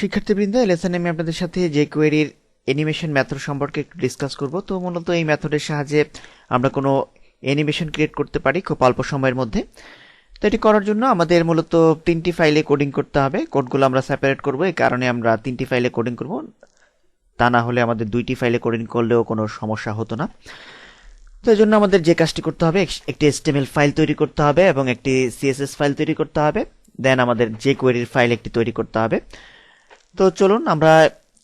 শিক্ষার্থীবৃন্দ, এই লেসনে আমি আপনাদের সাথে jQuery-র অ্যানিমেশন মেথড সম্পর্কে একটু ডিসকাস করব। তো মূলত এই মেথডের সাহায্যে আমরা কোনো অ্যানিমেশন ক্রিয়েট করতে পারি খুব অল্প সময়ের মধ্যে। তো এটি করার জন্য আমাদের মূলত 3টি ফাইলে কোডিং করতে হবে। কোডগুলো আমরা সেপারেট করব, এই কারণে আমরা 3টি ফাইলে কোডিং করব। তা না হলে আমাদের 2টি ফাইলে কোডিং করলেও কোনো সমস্যা হতো না। তো এই জন্য আমাদের যে কাজটি করতে হবে, একটি HTML ফাইল তৈরি করতে হবে এবং একটি CSS ফাইল তৈরি করতে হবে। দেন আমাদের jQuery-র ফাইল একটি তৈরি করতে হবে। তো চলুন আমরা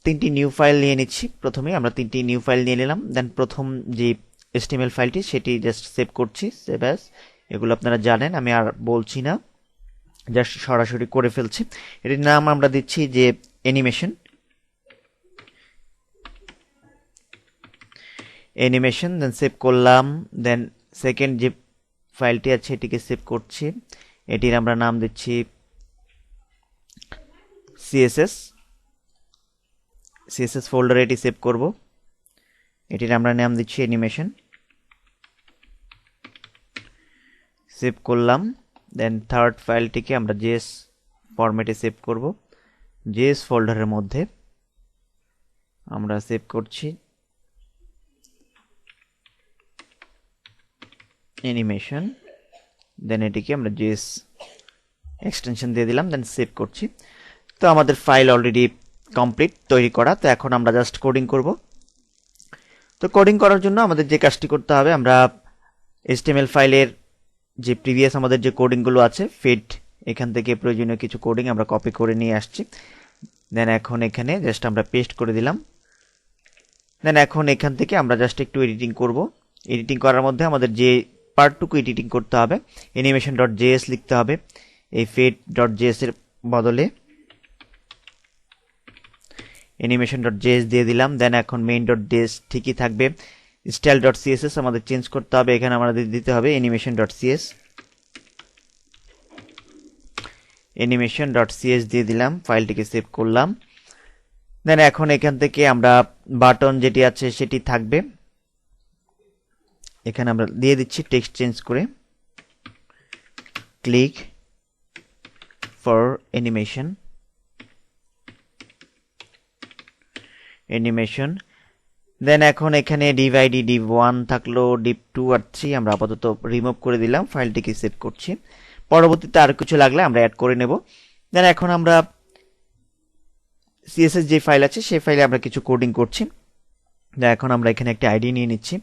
3টি নিউ ফাইল নিয়ে নিচ্ছি। প্রথমে আমরা 3টি নিউ ফাইল নিয়ে নিলাম। দেন প্রথম যে HTML ফাইলটি সেটি জাস্ট সেভ করছি, সেভ অ্যাজ। এগুলো আপনারা জানেন, আমি আর বলছি না, জাস্ট সরাসরি করে ফেলছি। এটির নাম আমরা দিচ্ছি যে অ্যানিমেশন। দেন সেভ করলাম। দেন সেকেন্ড যে ফাইলটি আছে এটিকে সেভ করছি। এটির আমরা নাম দিচ্ছি CSS ফোল্ডারে এটি সেভ করব। এটির আমরা নাম দিচ্ছি অ্যানিমেশন। সেভ করলাম। দেন থার্ড ফাইলটিকে আমরা JS ফরম্যাটে সেভ করব। JS ফোল্ডারের মধ্যে আমরা সেভ করছি অ্যানিমেশন। দেন এটিকে আমরা JS এক্সটেনশন দিয়ে দিলাম, দেন সেভ করছি। তো আমাদের ফাইল অলরেডি কমপ্লিট, তৈরি করা। তো এখন আমরা জাস্ট কোডিং করব। তো কোডিং করার জন্য আমাদের যে কাজটি করতে হবে, আমরা HTML ফাইলের যে প্রিভিয়াস আমাদের যে কোডিংগুলো আছে ফিড, এখান থেকে প্রয়োজনীয় কিছু কোডিং আমরা কপি করে নিয়ে আসছি। দেন এখন এখানে জাস্ট আমরা পেস্ট করে দিলাম। দেন এখন এখান থেকে আমরা জাস্ট একটু এডিটিং করব। এডিটিং করার মধ্যে আমাদের যে পার্টটুকু এডিটিং করতে হবে, animation.js লিখতে হবে এই fade.js এর বদলে। animation.js দিয়ে দিলাম। দেন এখন main.js ঠিকই থাকবে। style.css আমাদের চেঞ্জ করতে হবে, এখানে আমাদের দিতে হবে animation.cs দিয়ে দিলাম। ফাইলটিকে সেভ করলাম। দেন এখন এখান থেকে আমরা বাটন যেটি আছে সেটি থাকবে, এখানে আমরা দিয়ে দিচ্ছি টেক্সট চেঞ্জ করে ক্লিক ফর অ্যানিমেশন। দেন এখন এখানে div id div 1 থাকলো, div 2 আর 3 আমরা আপাতত রিমুভ করে দিলাম। ফাইলটিকে সেভ করছি। পরবর্তীতে আর কিছু লাগলে আমরা অ্যাড করে নেব। দেন এখন আমরা CSS যে ফাইল আছে সেই ফাইলে আমরা কিছু কোডিং করছি। দেন এখন আমরা এখানে একটা আইডি নিয়ে নিচ্ছি।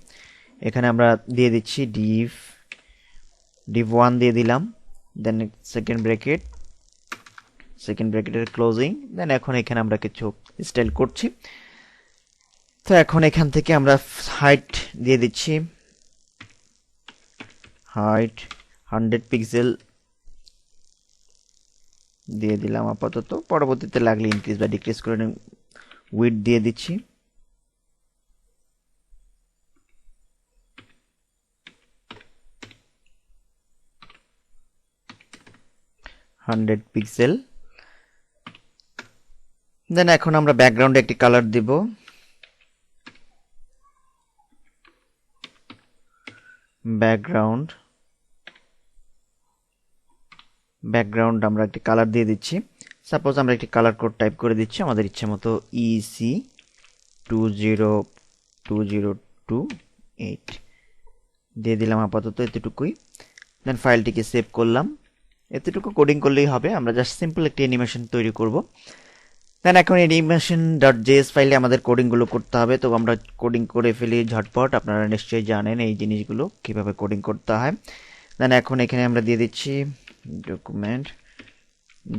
এখানে আমরা দিয়ে দিচ্ছি div 1 দিয়ে দিলাম। দেন সেকেন্ড ব্র্যাকেটের ক্লোজিং। দেন এখন এখানে আমরা কিছু স্টাইল করছি। তো এখন এখান থেকে আমরা হাইট দিয়ে দিচ্ছি, হাইট 100 পিক্সেল দিয়ে দিলাম আপাতত। পরবর্তীতে লাগলে ইনক্রিজ বা ডিক্রিজ করে উইডথ দিয়ে দিচ্ছি 100 পিক্সেল। দেন এখন আমরা ব্যাকগ্রাউন্ডে একটি কালার দিব। ব্যাকগ্রাউন্ড আমরা একটি কালার দিয়ে দিচ্ছি। সাপোজ আমরা একটি কালার কোড টাইপ করে দিচ্ছি আমাদের ইচ্ছে মতো, EC20208 দিয়ে দিলাম আপাতত এতটুকুই। দেন ফাইলটিকে সেভ করলাম। এতটুকু কোডিং করলেই হবে, আমরা জাস্ট সিম্পল একটি অ্যানিমেশন তৈরি করব। দেন এখন animation.js ফাইলে আমাদের কোডিংগুলো করতে হবে। তো আমরা কোডিং করে ফেলি ঝটপট, আপনারা নিশ্চয়ই জানেন এই জিনিসগুলো কিভাবে কোডিং করতে হয়। দেন এখন এখানে আমরা দিয়ে দিচ্ছি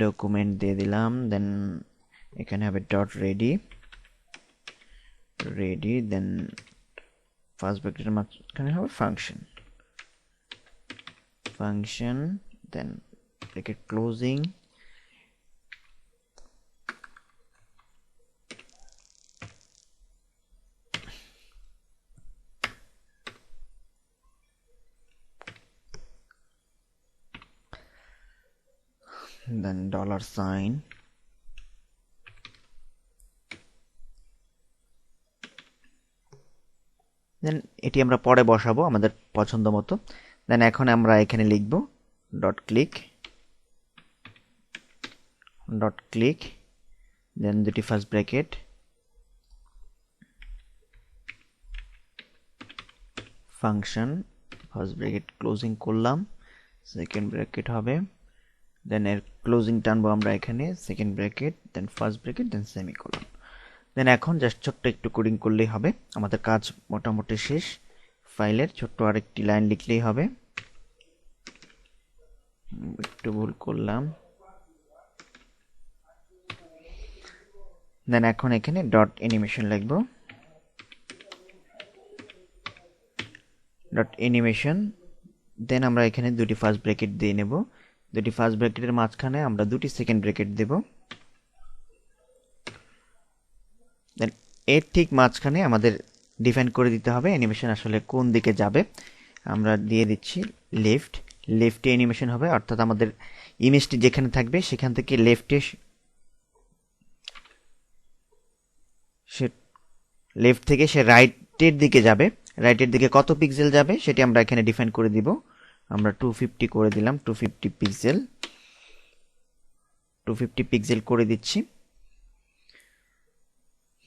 ডকুমেন্ট দিয়ে দিলাম। দেন এখানে হবে ডট রেডি। দেন ফার্স্ট ব্র্যাকেটের মাঝখানে হবে ফাংশন। দেন ব্র্যাকেট ক্লোজিং। দেন $sign। দেন এটি আমরা পরে বসাবো আমাদের পছন্দ মতো। দেন এখন আমরা এখানে লিখব ডট ক্লিক দেন দুটি first bracket, function first bracket closing করলাম, সেকেন্ড ব্র্যাকেট হবে, দেন এর ক্লোজিং টানবো আমরা এখানে, সেকেন্ড ব্র্যাকেট, দেন ফার্স্ট ব্র্যাকেট, দেন সেমিকোলন। দেন এখন জাস্ট ছোট্ট একটু কোডিং করলেই হবে, আমাদের কাজ মোটামুটি শেষ। ফাইলের ছোট্ট আরেকটি লাইন লিখলেই হবে, একটু ভুল করলাম। দেন এখন এখানে ডট অ্যানিমেশন লিখবো, ডট অ্যানিমেশন। দেন আমরা এখানে দুটি ফার্স্ট ব্র্যাকেট দিয়ে নেব, দুটি ফার্স্ট ব্র্যাকেটের মাঝখানে আমরা দুটি সেকেন্ড ব্র্যাকেট দেব, দেন এর ঠিক মাঝখানে আমাদের ডিফাইন করে দিতে হবে অ্যানিমেশন আসলে কোন দিকে যাবে। আমরা দিয়ে দিচ্ছি লেফট, লেফটে অ্যানিমেশন হবে, অর্থাৎ আমাদের ইমেজটি যেখানে থাকবে সেখান থেকে লেফটে, সে লেফট থেকে সে রাইটের দিকে যাবে, রাইটের দিকে কত পিক্সেল যাবে সেটি আমরা এখানে ডিফাইন করে দিব। আমরা 250 করে দিলাম, 250 পিক্সেল, 250 পিক্সেল করে দিচ্ছি।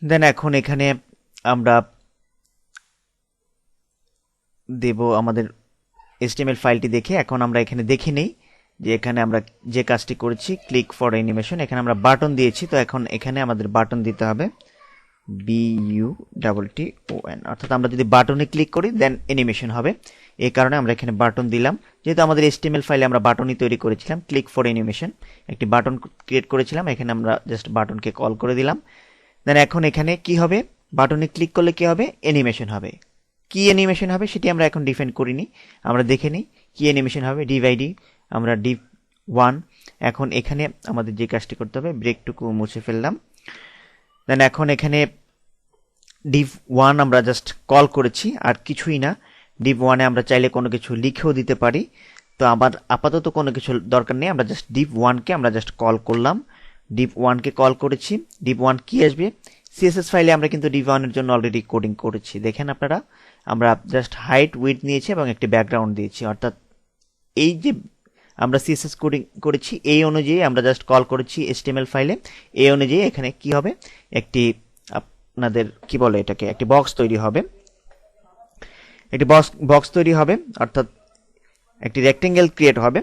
দেন এখন এখানে আমরা দেব আমাদের HTML ফাইলটি দেখে। এখন আমরা এখানে দেখে নেই যে এখানে আমরা যে কাজটি করেছি, ক্লিক ফর অ্যানিমেশন, এখানে আমরা বাটন দিয়েছি, তো এখন এখানে আমাদের বাটন দিতে হবে, BUTTON, অর্থাৎ আমরা যদি বাটনে ক্লিক করি দেন অ্যানিমেশন হবে, এই কারণে আমরা এখানে বাটন দিলাম। যেহেতু আমাদের HTML ফাইলে আমরা বাটনই তৈরি করেছিলাম, ক্লিক ফর অ্যানিমেশন একটি বাটন ক্রিয়েট করেছিলাম, এখানে আমরা জাস্ট বাটনকে কল করে দিলাম। দেন এখন এখানে কি হবে, বাটনে ক্লিক করলে কি হবে, অ্যানিমেশন হবে। কি অ্যানিমেশন হবে সেটি আমরা এখন ডিফাইন করিনি, আমরা দেখে নিই কি অ্যানিমেশন হবে। div আমরা div1, এখন এখানে আমাদের যে কাজটি করতে হবে, ব্রেকটুকু মুছে ফেললাম। দেন এখন এখানে div1 আমরা জাস্ট কল করেছি আর কিছুই না। div1 এ আমরা চাইলে কোনো কিছু লিখেও দিতে পারি, তো আবার আপাতত কোনো কিছু দরকার নেই, আমরা জাস্ট div1 কে আমরা জাস্ট কল করলাম, div1 কে কল করেছি। div1 কি আসবে, CSS ফাইলে আমরা কিন্তু div1 এর জন্য অলরেডি কোডিং করেছি, দেখেন আপনারা। আমরা জাস্ট হাইট উইডথ নিয়েছি এবং একটি ব্যাকগ্রাউন্ড দিয়েছি, অর্থাৎ এই যে আমরা CSS কোডিং করেছি এই অনুযায়ী আমরা জাস্ট কল করেছি HTML ফাইলে, এই অনুযায়ী এখানে কি হবে, একটি আপনাদের কি বলে এটাকে, একটি বক্স তৈরি হবে, একটি বক্স তৈরি হবে, অর্থাৎ একটি রেক্টেঙ্গেল ক্রিয়েট হবে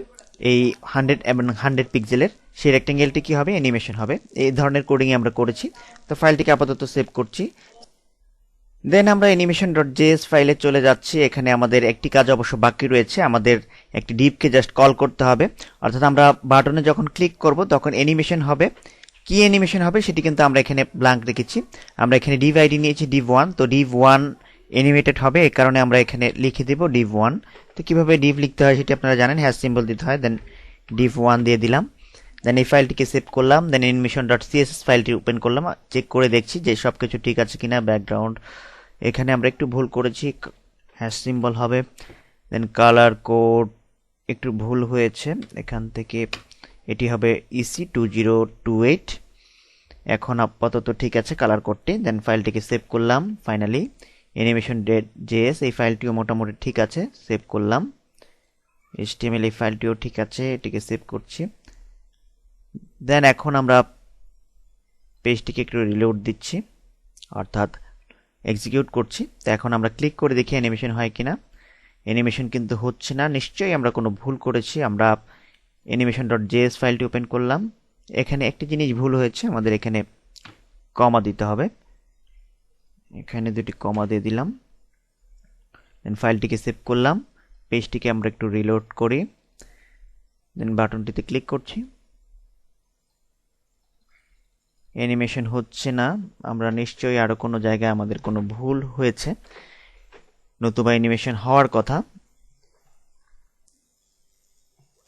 এই 100 এবং 100 পিক্সেলের, সেই রেক্টেঙ্গেলটি কি হবে, অ্যানিমেশন হবে। এই ধরনের কোডিং আমরা করেছি, তো ফাইলটিকে আপাতত সেভ করছি। দেন আমরা animation.js ফাইলে চলে যাচ্ছি। এখানে আমাদের একটি কাজ অবশ্য বাকি রয়েছে, আমাদের একটি ডিভকে জাস্ট কল করতে হবে, অর্থাৎ আমরা বাটনে যখন ক্লিক করব তখন অ্যানিমেশন হবে। কি অ্যানিমেশন হবে সেটি কিন্তু আমরা এখানে ব্ল্যাঙ্ক রেখেছি, আমরা এখানে div id নিয়েছি div1, তো div1 অ্যানিমেটেড হবে, এই কারণে আমরা এখানে লিখে দেব div1। তো কিভাবে div লিখতে হয় সেটি আপনারা জানেন, হ্যাশ সিম্বল দিতে হয়, দেন div1 দিয়ে দিলাম। দেন এই ফাইলটিকে সেভ করলাম, দেন animation.css ফাইলটি ওপেন করলাম, চেক করে দেখছি যে সবকিছু ঠিক আছে কিনা। ব্যাকগ্রাউন্ড এখানে আমরা একটু ভুল করেছি, হ্যাশ সিম্বল হবে। দেন কালার কোড একটু ভুল হয়েছে, এখান থেকে এটি হবে EC2028। এখন আপাতত ঠিক আছে কালার কোডটি। দেন ফাইলটিকে সেভ করলাম ফাইনালি, animation.js এই ফাইলটিও মোটামুটি ঠিক আছে, সেভ করলাম। HTML এই ফাইলটিও ঠিক আছে, এটিকে সেভ করছি। দেন এখন আমরা পেজটিকে একটু রিলোড দিচ্ছি, অর্থাৎ এক্সিকিউট করছি। তো এখন আমরা ক্লিক করে দেখি অ্যানিমেশন হয় কিনা। অ্যানিমেশন কিন্তু হচ্ছে না, নিশ্চয়ই আমরা কোনো ভুল করেছি। আমরা animation.js ফাইলটি ওপেন করলাম, এখানে একটি জিনিস ভুল হয়েছে, আমাদের এখানে কমা দিতে হবে, এখানে দুটি কমা দিয়ে দিলাম। দেন ফাইলটিকে সেভ করলাম, পেজটিকে আমরা একটু রিলোড করি, দেন বাটনটিতে ক্লিক করছি। অ্যানিমেশন হচ্ছে না, আমরা নিশ্চয়ই আরো কোনো জায়গায় আমাদের কোনো ভুল হয়েছে, নতুবা অ্যানিমেশন হওয়ার কথা।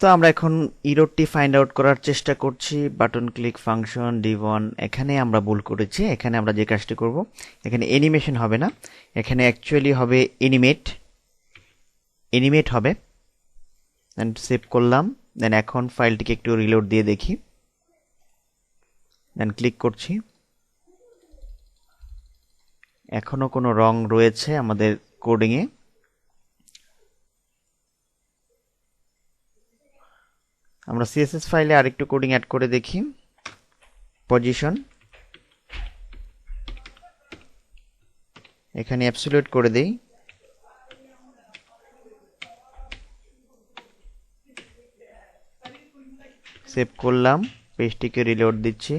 তো আমরা এখন ইররটি ফাইন্ড আউট করার চেষ্টা করছি। বাটন ক্লিক ফাংশন div1, এখানে আমরা ভুল করেছি। এখানে আমরা যে কাজটি করব, এখানে অ্যানিমেশন হবে না, এখানে অ্যাকচুয়ালি হবে অ্যানিমেট হবে। দেন সেভ করলাম, দেন এখন ফাইলটিকে একটু রিলোড দিয়ে দেখি, দেন ক্লিক করছি। এখনো কোনো রং রয়েছে আমাদের কোডিংয়ে। আমরা CSS ফাইলে আরেকটু কোডিং অ্যাড করে দেখি। পজিশন এখানে অ্যাবসলিউট করে দেই। সেভ করলাম, পেজটিকে রিলোড দিচ্ছি।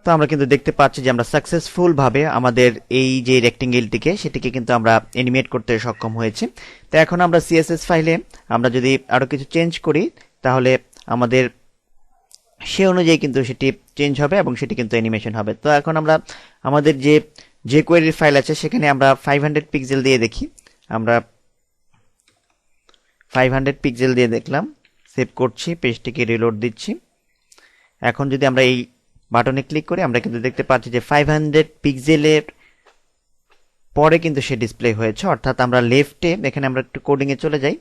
তো আমরা কিন্তু দেখতে পাচ্ছি যে আমরা সাকসেসফুল ভাবে আমাদের এই যে রেক্টেঙ্গেলটিকে সেটিকে কিন্তু আমরা অ্যানিমেট করতে সক্ষম হয়েছি। তো এখন আমরা সিএসএস ফাইলে আমরা যদি আরো কিছু চেঞ্জ করি তাহলে আমাদের সে অনুযায়ী কিন্তু সেটি চেঞ্জ হবে এবং সেটি কিন্তু অ্যানিমেশন হবে। তো এখন আমরা আমাদের যে কোয়েরির ফাইল আছে সেখানে আমরা 500 পিক্সেল দিয়ে দেখি। আমরা 500 পিক্সেল দিয়ে দেখলাম, সেভ করছি, পেজটিকে রিলোড দিচ্ছি। এখন যদি আমরা এই বাটনে ক্লিক করি আমরা কিন্তু দেখতে পাচ্ছি যে 500 পিক্সেলের পরে কিন্তু সে ডিসপ্লে হয়েছে, অর্থাৎ আমরা লেফটে এখানে আমরা একটু কোডিং এ চলে যাই।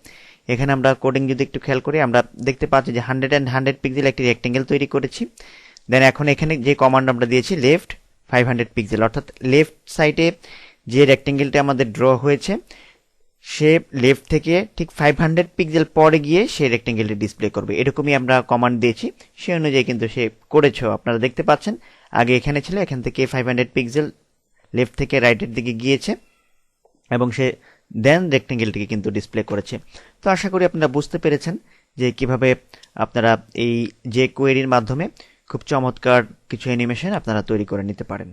এখানে আমরা কোডিং যদি একটু খেয়াল করি আমরা দেখতে পাচ্ছি যে 100 পিক্সেল একটি রেক্টেঙ্গেল তৈরি করেছি। দেন এখন এখানে যে কমান্ড আমরা দিয়েছি লেফট 500 পিক্সেল, অর্থাৎ লেফট সাইডে যে রেক্টেঙ্গেলটা আমাদের ড্র হয়েছে সে লেফট থেকে ঠিক 500 পিক্সেল পরে গিয়ে সে রেক্টেঙ্গেলটি ডিসপ্লে করবে, এরকমই আমরা কমান্ড দিয়েছি। সেই অনুযায়ী কিন্তু সে করেছে, আপনারা দেখতে পাচ্ছেন। আগে এখানে ছিল, এখান থেকে 500 পিক্সেল লেফট থেকে রাইটের দিকে গিয়েছে এবং সে দেন রেক্টেঙ্গেলটিকে কিন্তু ডিসপ্লে করেছে। তো আশা করি আপনারা বুঝতে পেরেছেন যে কিভাবে আপনারা এই যে কোয়েরির মাধ্যমে খুব চমৎকার কিছু অ্যানিমেশন আপনারা তৈরি করে নিতে পারেন।